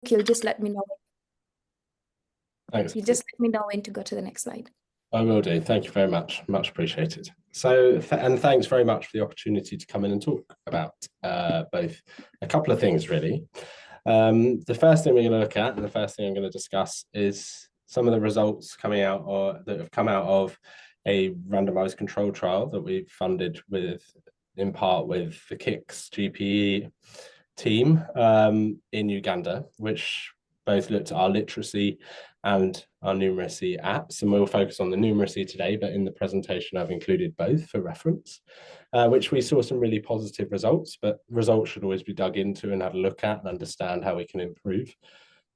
you'll just let me know. Thanks. You just let me know when to go to the next slide. I will do. Thank you very much. Much appreciated. So, and thanks very much for the opportunity to come in and talk about both a couple of things, really. The first thing we're going to look at, and the first thing I'm going to discuss, is some of the results coming out or that have come out of a randomized control trial that we've funded with, in part with the KIX GPE team in Uganda, which both looked at our literacy and our numeracy apps. And we'll focus on the numeracy today, but in the presentation, I've included both for reference, which we saw some really positive results, but results should always be dug into and have a look at and understand how we can improve.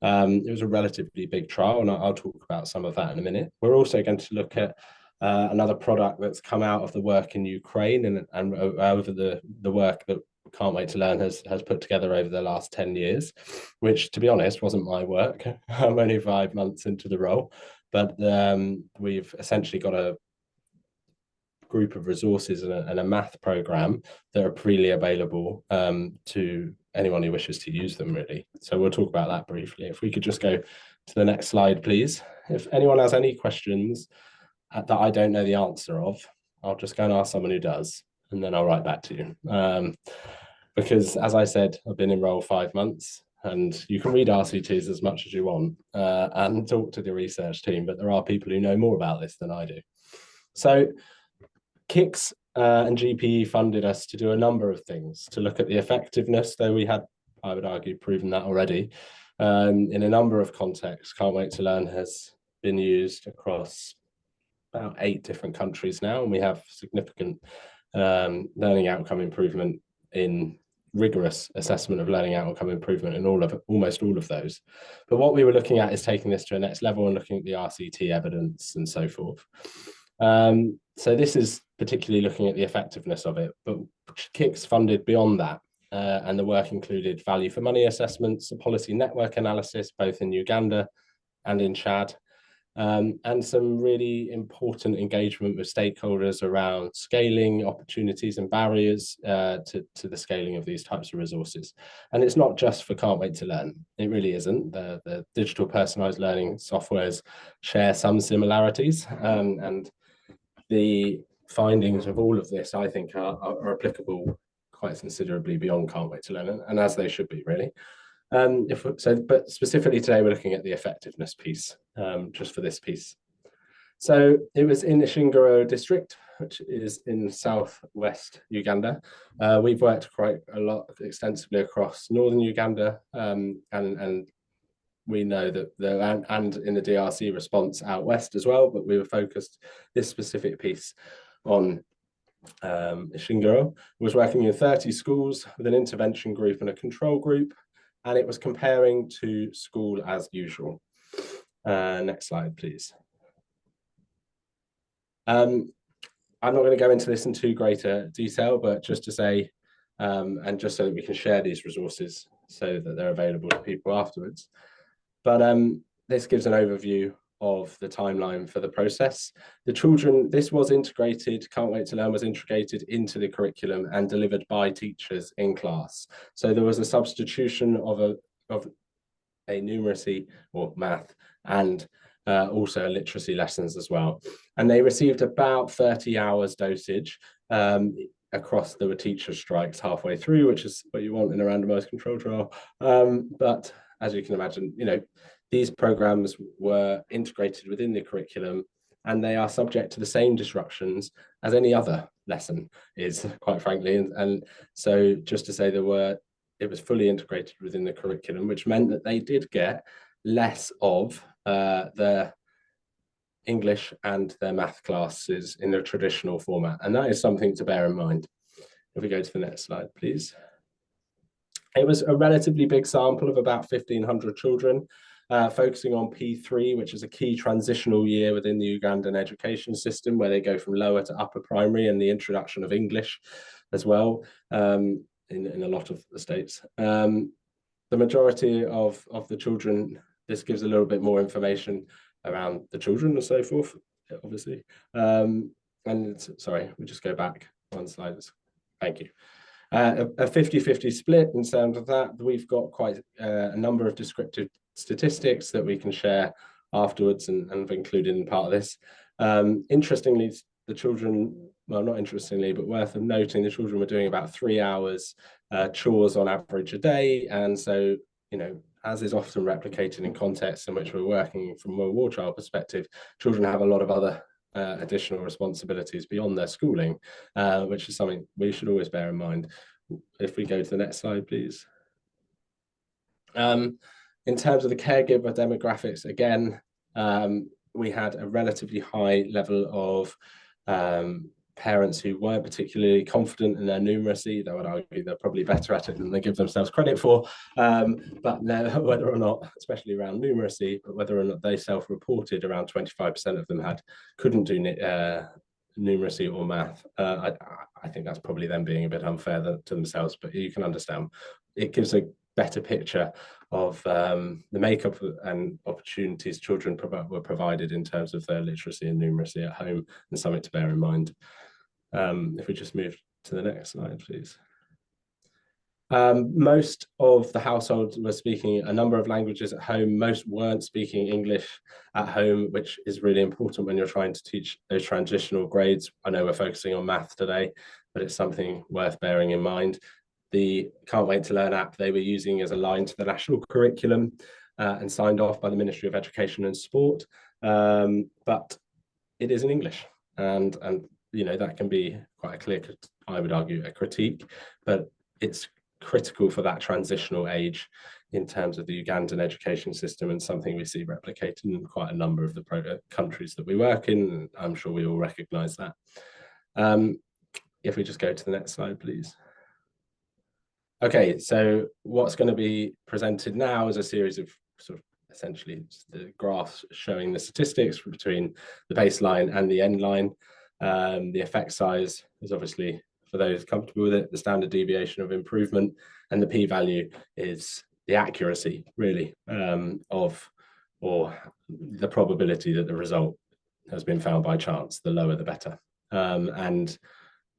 It was a relatively big trial, and I'll talk about some of that in a minute. We're also going to look at another product that's come out of the work in Ukraine and over the work that Can't Wait to Learn has put together over the last 10 years, which, to be honest, wasn't my work. I'm only 5 months into the role, but we've essentially got a group of resources and a math program that are freely available to anyone who wishes to use them, really. So we'll talk about that briefly. If we could just go to the next slide, please. If anyone has any questions that I don't know the answer of, I'll just go and ask someone who does, and then I'll write back to you. Because, as I said, I've been enrolled 5 months, and you can read RCTs as much as you want and talk to the research team, but there are people who know more about this than I do. So KIX and GPE funded us to do a number of things, to look at the effectiveness, though we had, I would argue, proven that already. In a number of contexts, Can't Wait to Learn has been used across about 8 different countries now, and we have significant learning outcome improvement in rigorous assessment of learning outcome improvement in almost all of those. But what we were looking at is taking this to a next level and looking at the RCT evidence and so forth. So this is particularly looking at the effectiveness of it, but KIX funded beyond that, and the work included value for money assessments, a policy network analysis, both in Uganda and in Chad, and some really important engagement with stakeholders around scaling opportunities and barriers to the scaling of these types of resources. And it's not just for Can't Wait to Learn. It really isn't. The digital personalized learning softwares share some similarities, and the findings of all of this, I think, are applicable quite considerably beyond Can't Wait to Learn, and as they should be, really. But specifically today, we're looking at the effectiveness piece, just for this piece. So it was in Ishingiro district, which is in southwest Uganda. We've worked quite a lot extensively across northern Uganda, and we know that and in the DRC response out west as well, but we were focused this specific piece on Ishingiro. Was working in 30 schools with an intervention group and a control group, and it was comparing to school as usual. Next slide, please. I'm not going to go into this in too greater detail, but just to say, and just so that we can share these resources so that they're available to people afterwards. But this gives an overview of the timeline for the process. The children, this was integrated, Can't Wait to Learn was integrated into the curriculum and delivered by teachers in class. So there was a substitution of a numeracy or math and also literacy lessons as well. And they received about 30 hours dosage across. There were teacher strikes halfway through, which is what you want in a randomized control trial. But as you can imagine, these programs were integrated within the curriculum, and they are subject to the same disruptions as any other lesson is, quite frankly. And so just to say it was fully integrated within the curriculum, which meant that they did get less of their English and their math classes in the traditional format. And that is something to bear in mind. If we go to the next slide, please. It was a relatively big sample of about 1,500 children, focusing on P3, which is a key transitional year within the Ugandan education system, where they go from lower to upper primary, and the introduction of English as well in a lot of the states. The majority of the children, this gives a little bit more information around the children and so forth, obviously. And sorry, we just go back one slide. Thank you. A 50-50 split in terms of that. We've got quite a number of descriptive statistics that we can share afterwards and have included in part of this. Interestingly, the children, well, not interestingly, but worth noting, the children were doing about 3 hours chores on average a day. And so, you know, as is often replicated in contexts in which we're working from a war child perspective, children have a lot of other additional responsibilities beyond their schooling, which is something we should always bear in mind. If we go to the next slide, please. In terms of the caregiver demographics, again, we had a relatively high level of parents who weren't particularly confident in their numeracy. Though I'd argue they're probably better at it than they give themselves credit for. But whether or not, especially around numeracy, but whether or not they self-reported, around 25% of them couldn't do numeracy or math. I think that's probably them being a bit unfair to themselves, but you can understand. It gives a better picture of the makeup and opportunities children were provided in terms of their literacy and numeracy at home, and something to bear in mind. If we just move to the next slide, please. Most of the households were speaking a number of languages at home. Most weren't speaking English at home, which is really important when you're trying to teach those transitional grades. I know we're focusing on math today, but it's something worth bearing in mind. The Can't Wait to Learn app they were using as aligned to the national curriculum and signed off by the Ministry of Education and Sport, but it is in English, and you know, that can be quite a clear, I would argue, a critique, but it's critical for that transitional age in terms of the Ugandan education system, and something we see replicated in quite a number of the countries that we work in. I'm sure we all recognize that. If we just go to the next slide, please. Okay, so what's going to be presented now is a series of sort of essentially the graphs showing the statistics between the baseline and the end line. The effect size is obviously, for those comfortable with it, the standard deviation of improvement, and the p-value is the accuracy, really, of, or the probability that the result has been found by chance. The lower, the better. And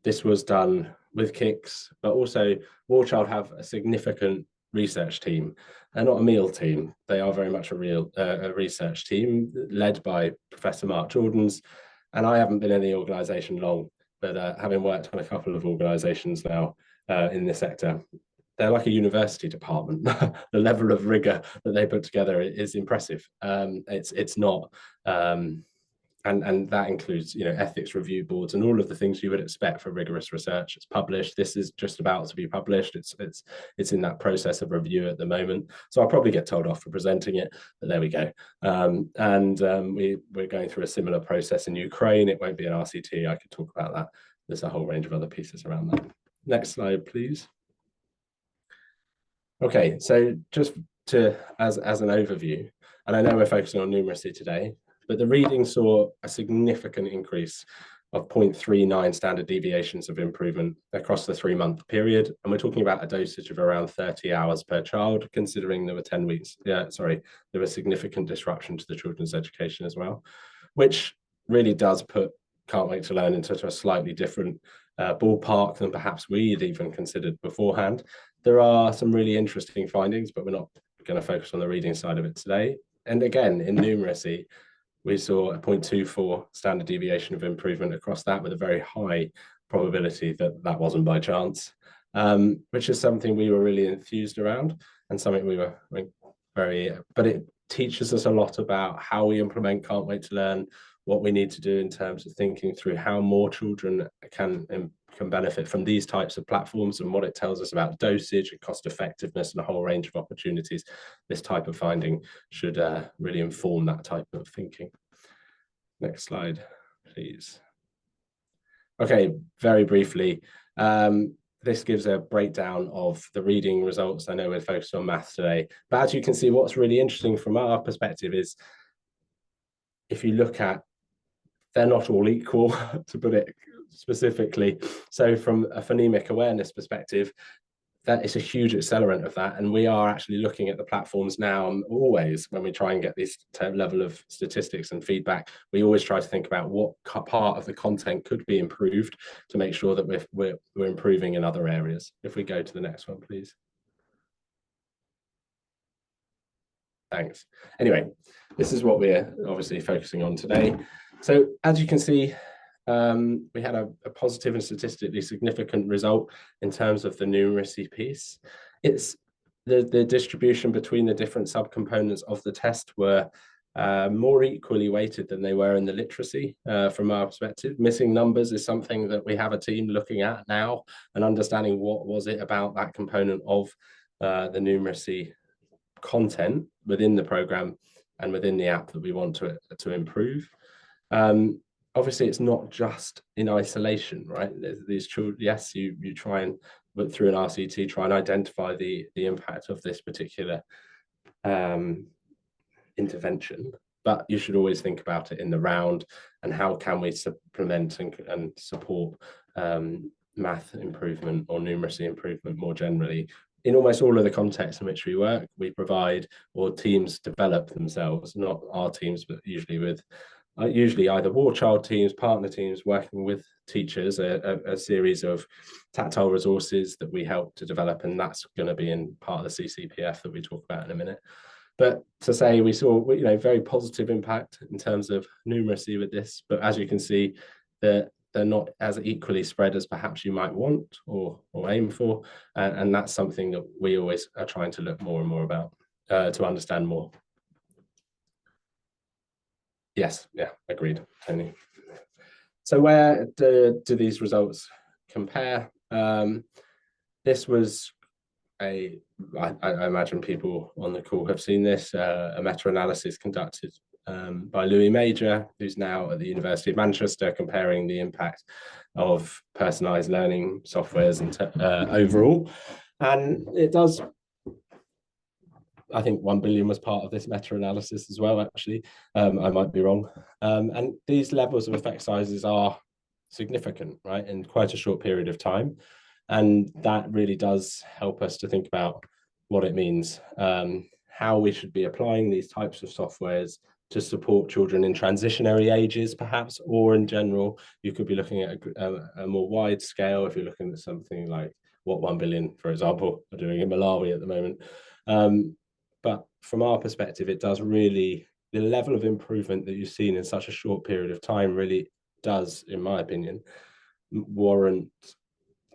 this was done with KIX, but also War Child have a significant research team. They're not a meal team. They are very much a research team led by Professor Mark Jordans. And I haven't been in the organisation long, but having worked on a couple of organisations now in this sector, they're like a university department. The level of rigour that they put together is impressive. It's not, and that includes, you know, ethics review boards and all of the things you would expect for rigorous research. It's published. This is just about to be published. It's in that process of review at the moment. So I'll probably get told off for presenting it, but there we go. We're going through a similar process in Ukraine. It won't be an RCT. I could talk about that. There's a whole range of other pieces around that. Next slide, please. Okay, so just as an overview, and I know we're focusing on numeracy today, but the reading saw a significant increase of 0.39 standard deviations of improvement across the 3-month period. And we're talking about a dosage of around 30 hours per child, considering there were 10 weeks. There was significant disruption to the children's education as well, which really does put Can't Wait to Learn into a slightly different ballpark than perhaps we'd even considered beforehand. There are some really interesting findings, but we're not going to focus on the reading side of it today. And again, in numeracy, we saw a 0.24 standard deviation of improvement across that, with a very high probability that that wasn't by chance, which is something we were really enthused around, and something we were but it teaches us a lot about how we implement Can't Wait to Learn, what we need to do in terms of thinking through how more children can benefit from these types of platforms, and what it tells us about dosage and cost effectiveness and a whole range of opportunities. This type of finding should really inform that type of thinking. Next slide, please. Okay, very briefly, this gives a breakdown of the reading results. I know we're focused on maths today, but as you can see, what's really interesting from our perspective is, if you look at, they're not all equal, to put it specifically. So from a phonemic awareness perspective, that is a huge accelerant of that. And we are actually looking at the platforms now, and always when we try and get this level of statistics and feedback, we always try to think about what part of the content could be improved to make sure that we're improving in other areas. If we go to the next one, please. Thanks. Anyway, this is what we're obviously focusing on today. So as you can see, we had a positive and statistically significant result in terms of the numeracy piece. It's the distribution between the different subcomponents of the test were more equally weighted than they were in the literacy from our perspective. Missing numbers is something that we have a team looking at now and understanding what was it about that component of the numeracy content within the program and within the app that we want to improve. Obviously, it's not just in isolation, right? These children, yes, you try and look through an RCT, try and identify the impact of this particular intervention, but you should always think about it in the round and how can we supplement and support math improvement or numeracy improvement more generally. In almost all of the contexts in which we work, we provide, or teams develop themselves, not our teams, but usually with either war child teams, partner teams, working with teachers, a series of tactile resources that we help to develop, and that's going to be in part of the CCPF that we talk about in a minute. But to say we saw, very positive impact in terms of numeracy with this, but as you can see, they're not as equally spread as perhaps you might want or aim for, and that's something that we always are trying to look more and more about to understand more. Yes, yeah, agreed, Tony. So where do these results compare? This was I imagine people on the call have seen this, a meta-analysis conducted by Louis Major, who's now at the University of Manchester, comparing the impact of personalised learning softwares and overall. And it does, I think 1 billion was part of this meta-analysis as well, actually. I might be wrong. And these levels of effect sizes are significant, right, in quite a short period of time. And that really does help us to think about what it means, how we should be applying these types of softwares to support children in transitionary ages, perhaps, or in general. You could be looking at a more wide scale if you're looking at something like what 1 billion, for example, are doing in Malawi at the moment. But from our perspective, it does really, the level of improvement that you've seen in such a short period of time really does, in my opinion, warrant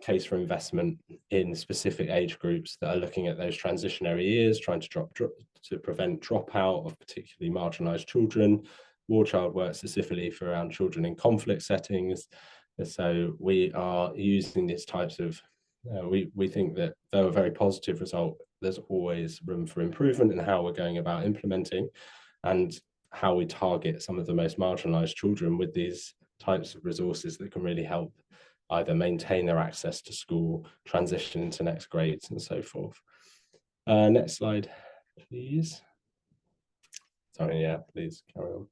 case for investment in specific age groups that are looking at those transitionary years, trying to prevent dropout of particularly marginalized children. War Child works specifically for around children in conflict settings. And so we are using these types of, we think that though a very positive result, there's always room for improvement in how we're going about implementing and how we target some of the most marginalized children with these types of resources that can really help either maintain their access to school, transition into next grades, and so forth. Next slide, please. Sorry, yeah, please carry on.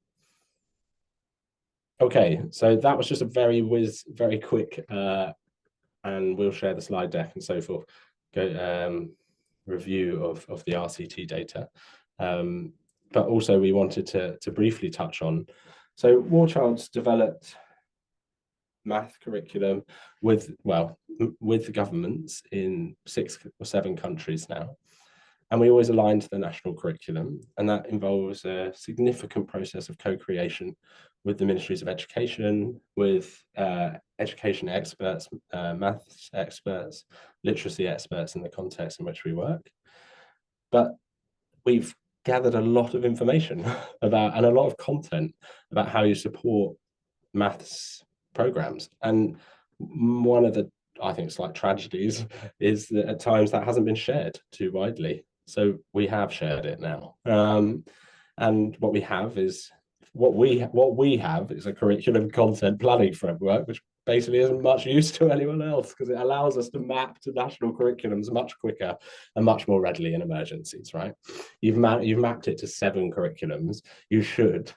Okay, so that was just a very quick, and we'll share the slide deck and so forth, review of the RCT data. But also we wanted to briefly touch on, so War Child's developed math curriculum with the governments in 6 or 7 countries now, and we always align to the national curriculum, and that involves a significant process of co-creation with the ministries of education, with education experts, maths experts, literacy experts in the context in which we work. But we've gathered a lot of information about and a lot of content about how you support maths programs, and one of the, I think, slight tragedies is that at times that hasn't been shared too widely. So we have shared it now, and what we have is a curriculum content planning framework, which basically isn't much use to anyone else because it allows us to map to national curriculums much quicker and much more readily in emergencies. Right? You've mapped it to 7 curriculums. You should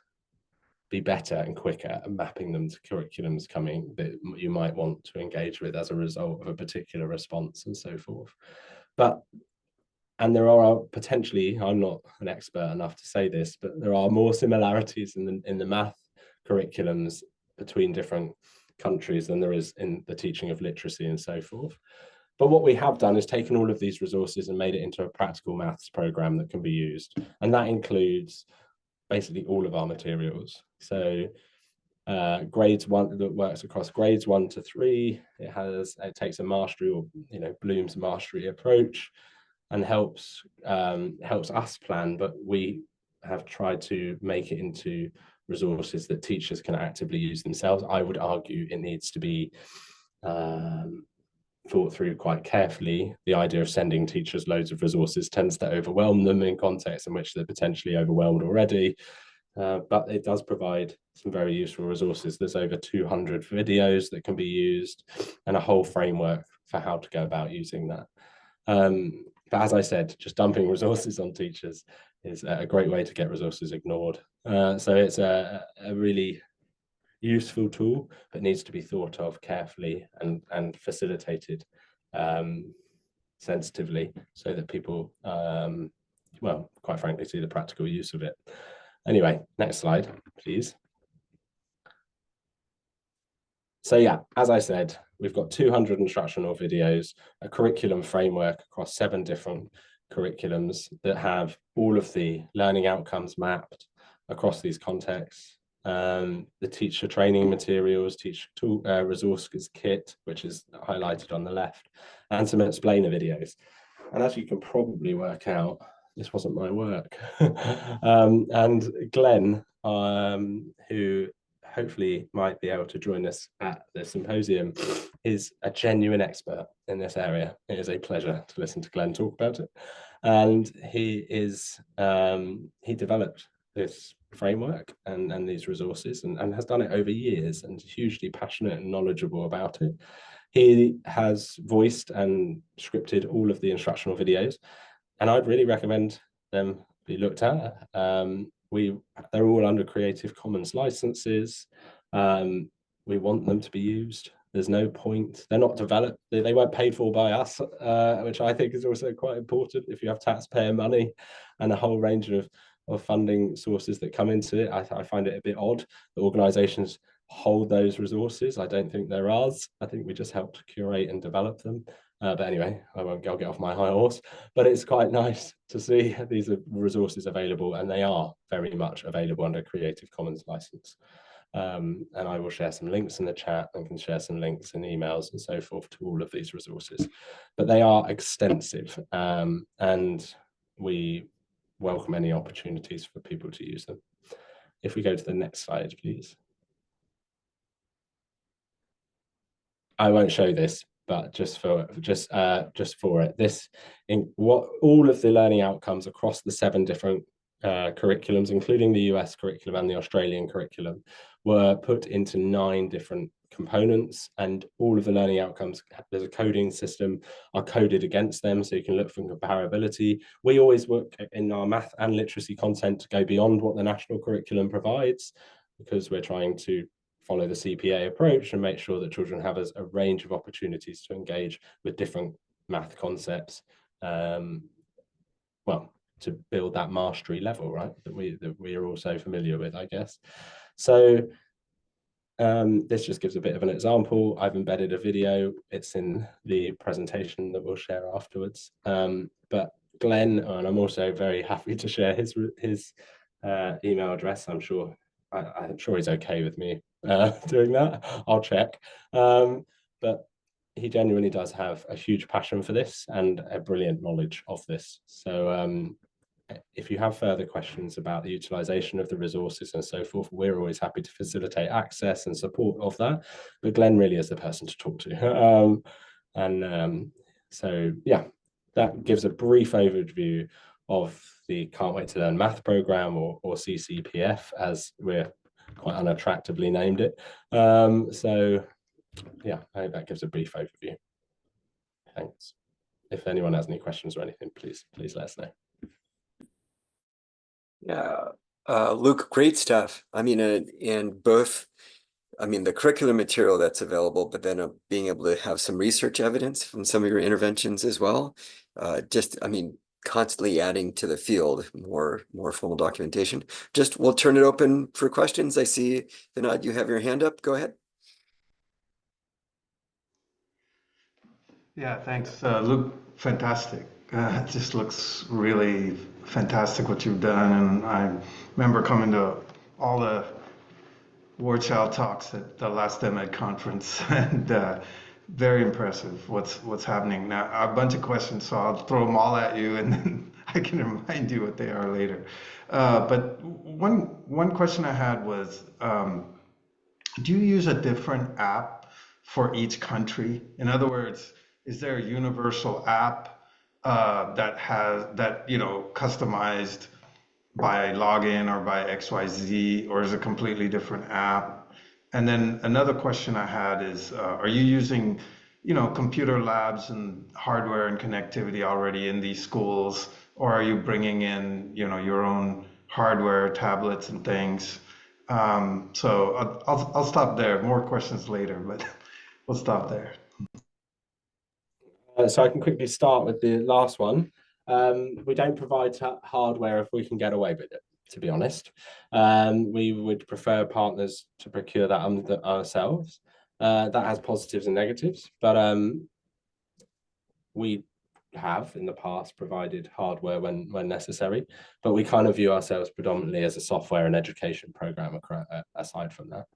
be better and quicker at mapping them to curriculums coming that you might want to engage with as a result of a particular response and so forth. And there are potentially, I'm not an expert enough to say this, but there are more similarities in the math curriculums between different countries than there is in the teaching of literacy and so forth. But what we have done is taken all of these resources and made it into a practical maths program that can be used. And that includes basically all of our materials. So grades 1, that works across grades 1 to 3. It takes a mastery, or Bloom's mastery approach, and helps us plan, but we have tried to make it into resources that teachers can actively use themselves. I would argue it needs to be thought through quite carefully. The idea of sending teachers loads of resources tends to overwhelm them in contexts in which they're potentially overwhelmed already. But it does provide some very useful resources. There's over 200 videos that can be used and a whole framework for how to go about using that. But as I said, just dumping resources on teachers is a great way to get resources ignored. So it's a really useful tool, but needs to be thought of carefully and facilitated sensitively so that people, well, quite frankly, see the practical use of it. Anyway, next slide, please. So yeah, as I said, we've got 200 instructional videos, a curriculum framework across 7 different curriculums that have all of the learning outcomes mapped across these contexts. The teacher training materials, teacher tool, resources kit, which is highlighted on the left, and some explainer videos. And as you can probably work out, this wasn't my work. And Glenn, who hopefully might be able to join us at the symposium, is a genuine expert in this area. It is a pleasure to listen to Glenn talk about it. And he developed this framework and these resources and has done it over years and is hugely passionate and knowledgeable about it. He has voiced and scripted all of the instructional videos, and I'd really recommend them be looked at. They're all under Creative Commons licenses. We want them to be used. There's no point. They're not developed. They weren't paid for by us, which I think is also quite important. If you have taxpayer money and a whole range of funding sources that come into it, I find it a bit odd that organisations hold those resources. I don't think they're ours. I think we just help to curate and develop them. But anyway, I'll get off my high horse. But it's quite nice to see these resources available, and they are very much available under Creative Commons license. And I will share some links in the chat and can share some links in emails and so forth to all of these resources. But they are extensive, and we welcome any opportunities for people to use them. If we go to the next slide, please. I won't show this, but just for it, all of the learning outcomes across the 7 different curriculums, including the US curriculum and the Australian curriculum, were put into 9 different components, and all of the learning outcomes, there's a coding system, are coded against them, so you can look for comparability. We always work in our math and literacy content to go beyond what the national curriculum provides, because we're trying to follow the CPA approach and make sure that children have a range of opportunities to engage with different math concepts, well, to build that mastery level, right, that we are all so familiar with, I guess. So this just gives a bit of an example. I've embedded a video. It's in the presentation that we'll share afterwards. But Glenn, and I'm also very happy to share his email address. I'm sure he's okay with me doing that. I'll check. But he genuinely does have a huge passion for this and a brilliant knowledge of this. So if you have further questions about the utilization of the resources and so forth, we're always happy to facilitate access and support of that. But Glenn really is the person to talk to. So yeah, that gives a brief overview of the Can't Wait to Learn Math program, or CCPF, as we're quite unattractively named it. So yeah, I hope that gives a brief overview. Thanks. If anyone has any questions or anything, please let us know. Yeah, Luke, great stuff. I mean, and both, I mean, the curriculum material that's available, but then being able to have some research evidence from some of your interventions as well. Just, I mean, constantly adding to the field more formal documentation. Just, we'll turn it open for questions. I see, Vinod, you have your hand up. Go ahead. Yeah, thanks, Luke. Fantastic. It just looks really fantastic what you've done, and I remember coming to all the War Child talks at the last MAD conference, and very impressive what's happening now. A bunch of questions, so I'll throw them all at you, and then I can remind you what they are later. But one question I had was, do you use a different app for each country? In other words, is there a universal app that customized by login or by XYZ, or is it a completely different app? And then another question I had is, are you using, computer labs and hardware and connectivity already in these schools, or are you bringing in, your own hardware, tablets and things? So I'll stop there. More questions later, but we'll stop there. So I can quickly start with the last one. We don't provide hardware if we can get away with it, to be honest. We would prefer partners to procure that ourselves. That has positives and negatives, but we have in the past provided hardware when necessary, but we kind of view ourselves predominantly as a software and education program aside from that.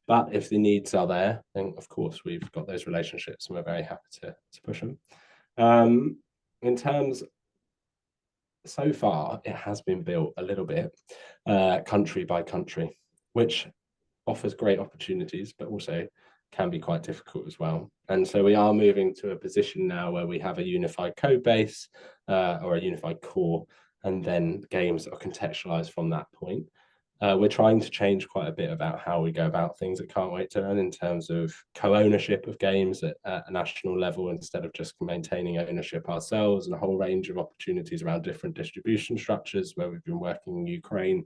But if the needs are there, then of course we've got those relationships and we're very happy to push them. In terms, so far, it has been built a little bit country by country, which offers great opportunities, but also can be quite difficult as well. And so we are moving to a position now where we have a unified code base or a unified core, and then games are contextualized from that point. We're trying to change quite a bit about how we go about things at Can't Wait to Learn in terms of co-ownership of games at a national level instead of just maintaining ownership ourselves, and a whole range of opportunities around different distribution structures where we've been working in Ukraine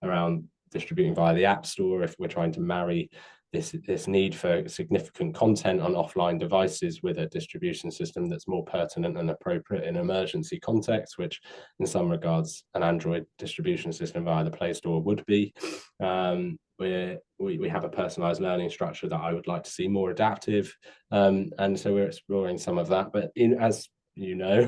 around distributing via the App Store if we're trying to marry this need for significant content on offline devices with a distribution system that's more pertinent and appropriate in emergency context, which in some regards an Android distribution system via the Play Store would be. We have a personalized learning structure that I would like to see more adaptive, and so we're exploring some of that. But as you know,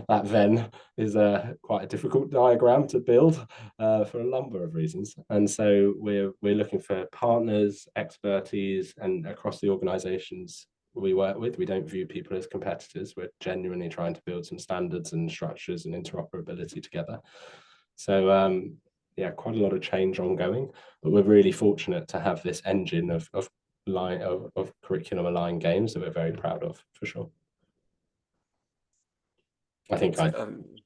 that Venn is quite a difficult diagram to build for a number of reasons. And so we're looking for partners, expertise, and across the organizations we work with, we don't view people as competitors. We're genuinely trying to build some standards and structures and interoperability together. So yeah, quite a lot of change ongoing, but we're really fortunate to have this engine of curriculum aligned games that we're very proud of, for sure. I think I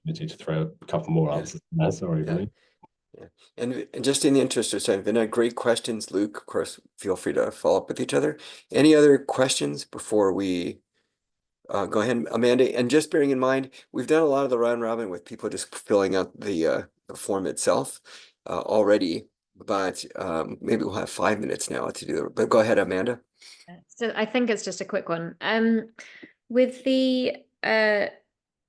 need to throw a couple more answers. Sorry, Vinny. Yeah. And just in the interest of time, Vinny, great questions. Luke, of course, feel free to follow up with each other. Any other questions before we go ahead, Amanda? And just bearing in mind, we've done a lot of the round robin with people just filling out the form itself already, but maybe we'll have 5 minutes now to do it. But go ahead, Amanda. So I think it's just a quick one. With the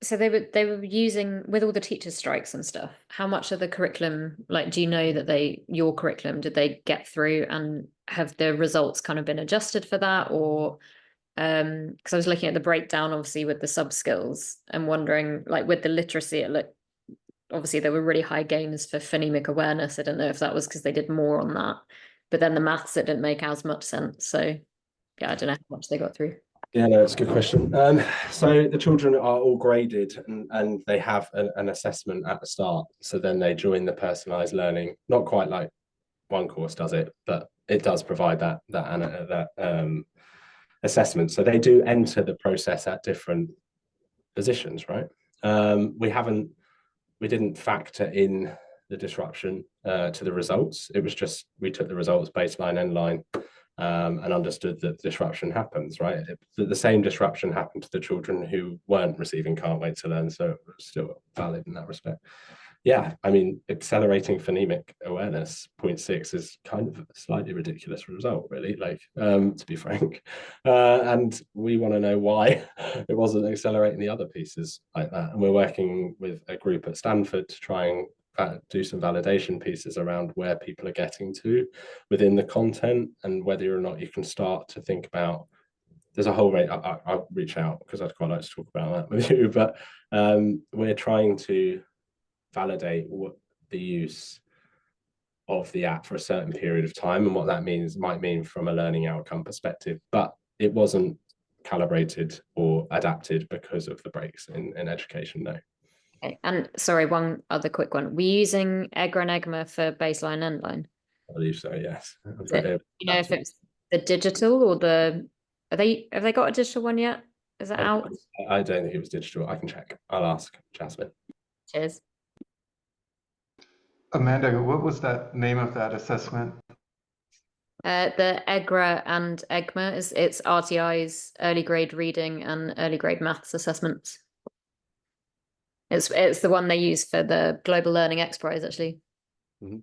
so they were using, with all the teachers' strikes and stuff, how much of the curriculum, like, do you know that your curriculum, did they get through, and have the results kind of been adjusted for that? Or because I was looking at the breakdown obviously with the sub skills and wondering, like, with the literacy, it looked, obviously there were really high gains for phonemic awareness. I don't know if that was because they did more on that, but then the maths, it didn't make as much sense. So yeah, I don't know how much they got through. Yeah, no, it's a good question. So the children are all graded and they have an assessment at the start. So then they join the personalized learning, not quite like one course does it, but it does provide that assessment. So they do enter the process at different positions, right? We didn't factor in the disruption to the results. It was just, we took the results baseline, end line, and understood that disruption happens, right? The same disruption happened to the children who weren't receiving Can't Wait to Learn, so it was still valid in that respect. yeah, I mean, accelerating phonemic awareness 0.6 is kind of a slightly ridiculous result, really, like, to be frank. And we want to know why it wasn't accelerating the other pieces like that. And we're working with a group at Stanford to try and do some validation pieces around where people are getting to within the content and whether or not you can start to think about, there's a whole range. I'll reach out because I'd quite like to talk about that with you, but we're trying to validate what the use of the app for a certain period of time and what that might mean from a learning outcome perspective, but it wasn't calibrated or adapted because of the breaks in education. No. Okay. And sorry, one other quick one. We're using EGRA and EGMA for baseline endline. I believe so, yes. You know if it's the digital or have they got a digital one yet? Is it out? I don't think it was digital. I can check. I'll ask Jasmine. Cheers. Amanda, what was that name of that assessment? The EGRA and EGMA it's RTI's early grade reading and early grade maths assessments. It's the one they use for the Global Learning X Prize, actually. Mm-hmm.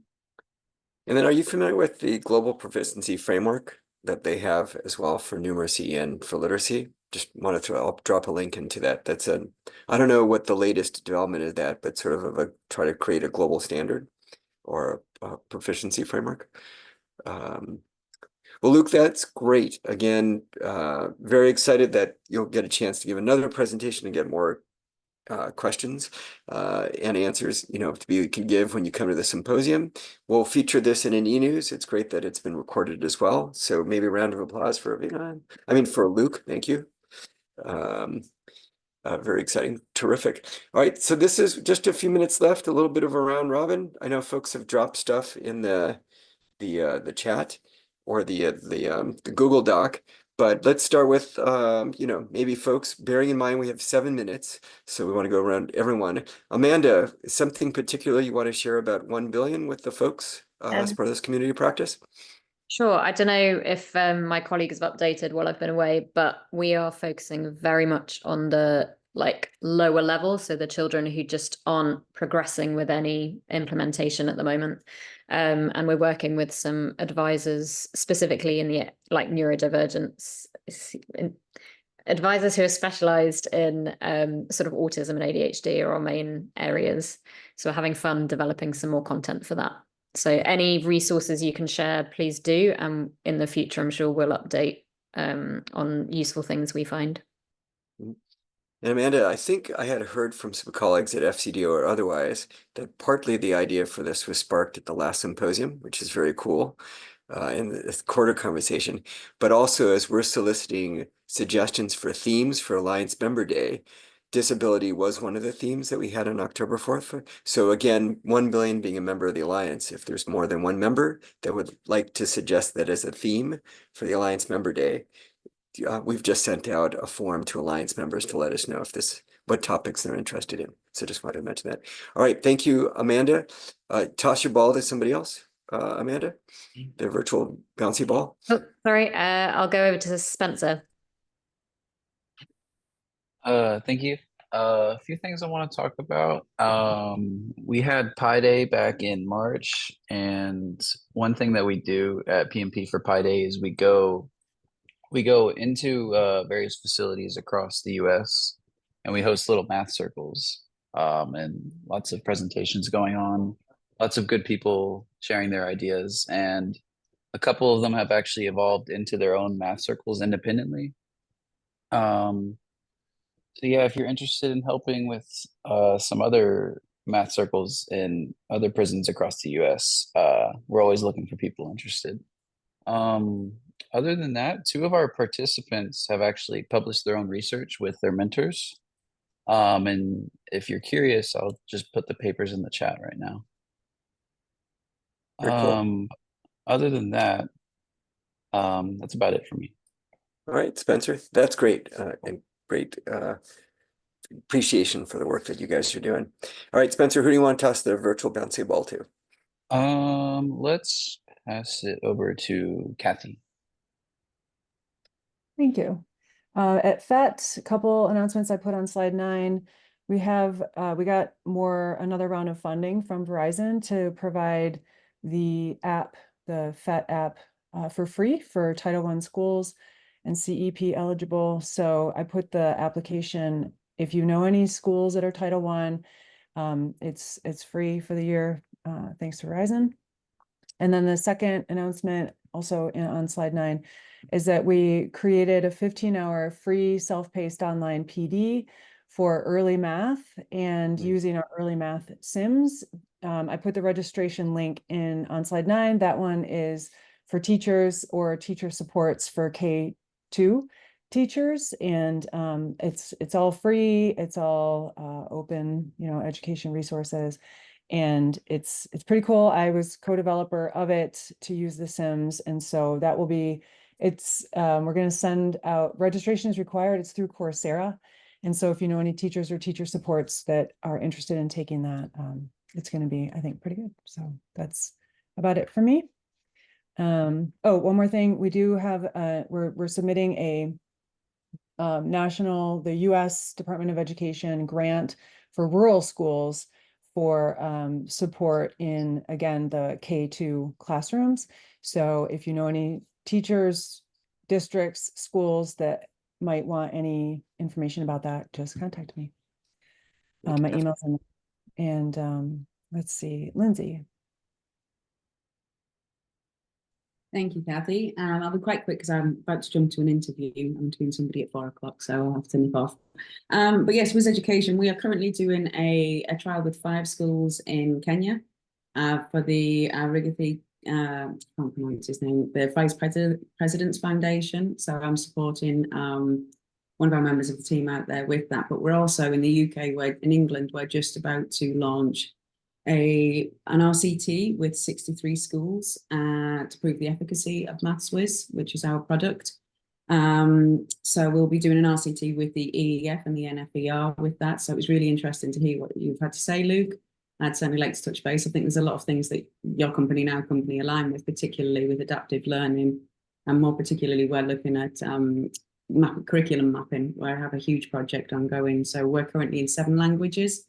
And then, are you familiar with the global proficiency framework that they have as well for numeracy and for literacy? Just want to I'll drop a link into that. That's I don't know what the latest development is that, but sort of try to create a global standard or a proficiency framework. Well, Luke, that's great. Again, very excited that you'll get a chance to give another presentation and get more questions and answers, you can give when you come to the symposium. We'll feature this in an e-news. It's great that it's been recorded as well. So maybe a round of applause for for Luke. Thank you. Very exciting. Terrific. All right. So this is just a few minutes left, a little bit of a round robin. I know folks have dropped stuff in the chat or the Google Doc. But let's start with, maybe folks, bearing in mind we have 7 minutes, so we want to go around everyone. Amanda, something particular you want to share about 1 billion with the folks as part of this community practice? Sure. I don't know if my colleagues have updated while I've been away, but we are focusing very much on the lower level, so the children who just aren't progressing with any implementation at the moment. And we're working with some advisors specifically in the neurodivergence, advisors who are specialized in sort of autism and ADHD are our main areas. So we're having fun developing some more content for that. So any resources you can share, please do. And in the future, I'm sure we'll update on useful things we find. And Amanda, I think I had heard from some colleagues at FCDO or otherwise that partly the idea for this was sparked at the last symposium, which is very cool in this quarter conversation. But also as we're soliciting suggestions for themes for Alliance Member Day, disability was one of the themes that we had on October 4th. So again, 1 billion being a member of the Alliance, if there's more than one member that would like to suggest that as a theme for the Alliance Member Day, we've just sent out a form to Alliance members to let us know what topics they're interested in. So just wanted to mention that. All right, thank you, Amanda. Toss your ball to somebody else, Amanda, the virtual bouncy ball. Oh, sorry, I'll go over to Spencer. Thank you. A few things I want to talk about. We had Pi Day back in March, and one thing that we do at PMP for Pi Day is we go into various facilities across the US and we host little math circles and lots of presentations going on, lots of good people sharing their ideas, and a couple of them have actually evolved into their own math circles independently. So yeah, if you're interested in helping with some other math circles in other prisons across the US, we're always looking for people interested. Other than that, 2 of our participants have actually published their own research with their mentors. And if you're curious, I'll just put the papers in the chat right now. Very cool. Other than that, that's about it for me. All right, Spencer, that's great. And great appreciation for the work that you guys are doing. All right, Spencer, who do you want to toss the virtual bouncy ball to? Let's pass it over to Kathy. Thank you. At FET, a couple announcements I put on slide 9. we got another round of funding from Verizon to provide the app, the FET app, for free for Title I schools and CEP eligible. So I put the application, if you know any schools that are Title I, it's free for the year, thanks to Verizon. And then the second announcement, also on slide 9, is that we created a 15-hour free self-paced online PD for early math and using our early math sims. I put the registration link on slide 9. That one is for teachers or teacher supports for K2 teachers, and it's all free. It's all open, education resources. And it's pretty cool. I was co-developer of it to use the Sims. And so that will be, we're going to send out, registration is required. It's through Coursera. And so if you know any teachers or teacher supports that are interested in taking that, it's going to be, I think, pretty good. So that's about it for me. Oh, one more thing. We do have, we're submitting a the US Department of Education grant for rural schools for support in, again, the K2 classrooms. So if you know any teachers, districts, schools that might want any information about that, just contact me. My email's in, and let's see, Lindsay. Thank you, Kathy. I'll be quite quick because I'm about to jump to an interview. I'm interviewing somebody at 4 o'clock, so I'll have to nip off. But yes, with education, we are currently doing a trial with 5 schools in Kenya for the Rigathi, I can't pronounce his name, the Vice President's Foundation. So I'm supporting one of our members of the team out there with that. But we're also in the UK, in England, we're just about to launch an RCT with 63 schools to prove the efficacy of MathsWiz, which is our product. So we'll be doing an RCT with the EEF and the NFER with that. So it was really interesting to hear what you've had to say, Luke. I'd certainly like to touch base. I think there's a lot of things that your company align with, particularly with adaptive learning, and more particularly we're looking at curriculum mapping, where I have a huge project ongoing. So we're currently in 7 languages.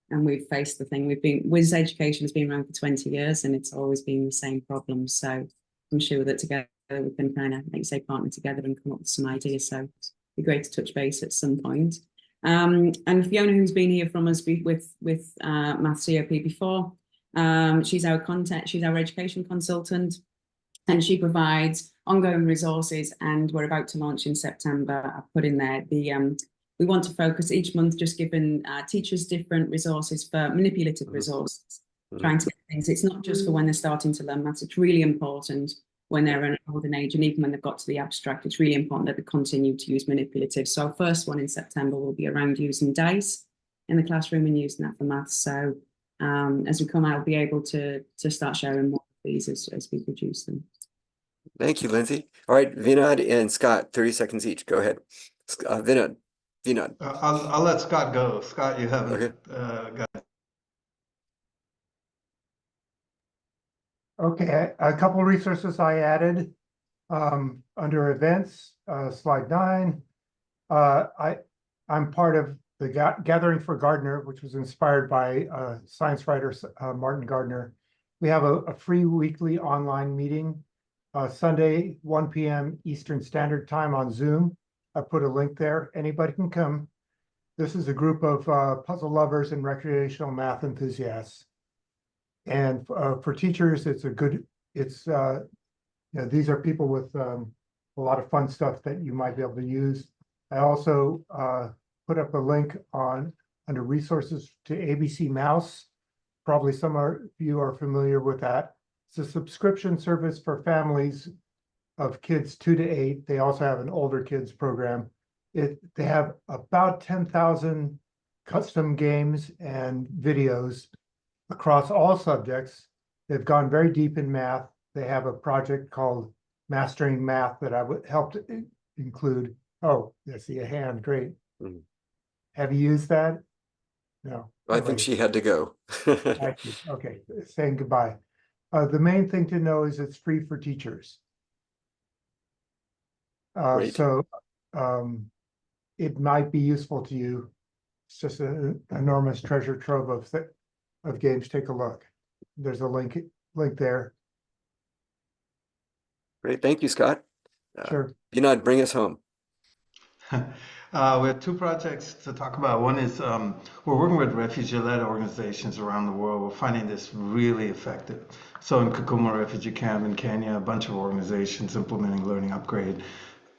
And we've faced the thing. Wiz Education has been around for 20 years and it's always been the same problem. So I'm sure that together we can kind of, like you say, partner together and come up with some ideas. So it'd be great to touch base at some point. And Fiona, who's been here from us with Maths COP before, she's our education consultant, and she provides ongoing resources. And we're about to launch in September. I've put in there we want to focus each month just giving teachers different resources for manipulative resources, trying to get things. It's not just for when they're starting to learn maths. It's really important when they're an older age, and even when they've got to the abstract, it's really important that they continue to use manipulative. So our first one in September will be around using dice in the classroom and using that for maths. So as we come out, we'll be able to start sharing more of these as we produce them. Thank you, Lindsay. All right, Vinod and Scott, 30 seconds each. Go ahead. Vinod. I'll let Scott go. Scott, you haven't got. Okay, a couple of resources I added under events, slide 9. I'm part of the Gathering for Gardner, which was inspired by science writer Martin Gardner. We have a free weekly online meeting Sunday, 1 p.m. Eastern Standard Time on Zoom. I put a link there. Anybody can come. This is a group of puzzle lovers and recreational math enthusiasts. And for teachers, these are people with a lot of fun stuff that you might be able to use. I also put up a link under resources to ABC Mouse. Probably some of you are familiar with that. It's a subscription service for families of kids 2 to 8. They also have an older kids program. They have about 10,000 custom games and videos across all subjects. They've gone very deep in math. They have a project called Mastering Math that I would help to include. Oh, I see a hand. Great. Have you used that? No. I think she had to go. Okay, saying goodbye. The main thing to know is it's free for teachers. So it might be useful to you. It's just an enormous treasure trove of games. Take a look. There's a link there. Great, thank you, Scott. Sure. Vinod, bring us home. We have two projects to talk about. One is we're working with refugee-led organizations around the world. We're finding this really effective. So in Kakuma Refugee Camp in Kenya, a bunch of organizations implementing learning upgrade,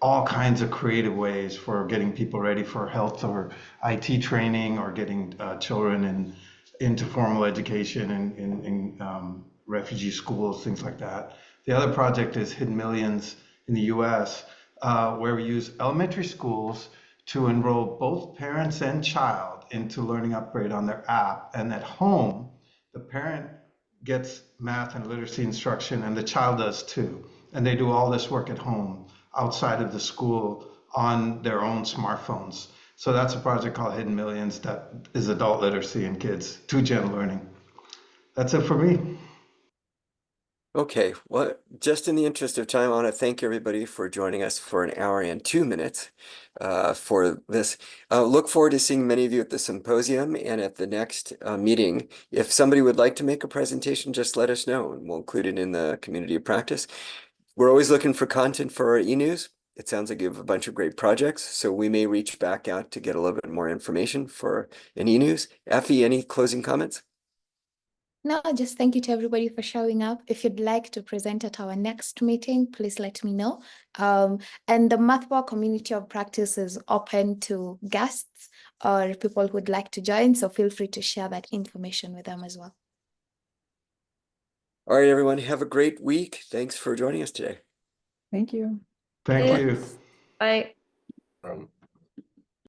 all kinds of creative ways for getting people ready for health or IT training, or getting children into formal education in refugee schools, things like that. The other project is Hidden Millions in the US, where we use elementary schools to enroll both parents and child into learning upgrade on their app. And at home, the parent gets math and literacy instruction, and the child does too. And they do all this work at home outside of the school on their own smartphones. So that's a project called Hidden Millions that is adult literacy and kids, 2-gen learning. That's it for me. Okay, well, just in the interest of time, I want to thank everybody for joining us for an hour and 2 minutes for this. Look forward to seeing many of you at the symposium and at the next meeting. If somebody would like to make a presentation, just let us know and we'll include it in the community of practice. We're always looking for content for our e-news. It sounds like you have a bunch of great projects, so we may reach back out to get a little bit more information for an e-news. Effie, any closing comments? No, just thank you to everybody for showing up. If you'd like to present at our next meeting, please let me know. And the Mathwalk community of practice is open to guests or people who'd like to join, so feel free to share that information with them as well. All right, everyone, have a great week. Thanks for joining us today. Thank you. Thank you. Bye.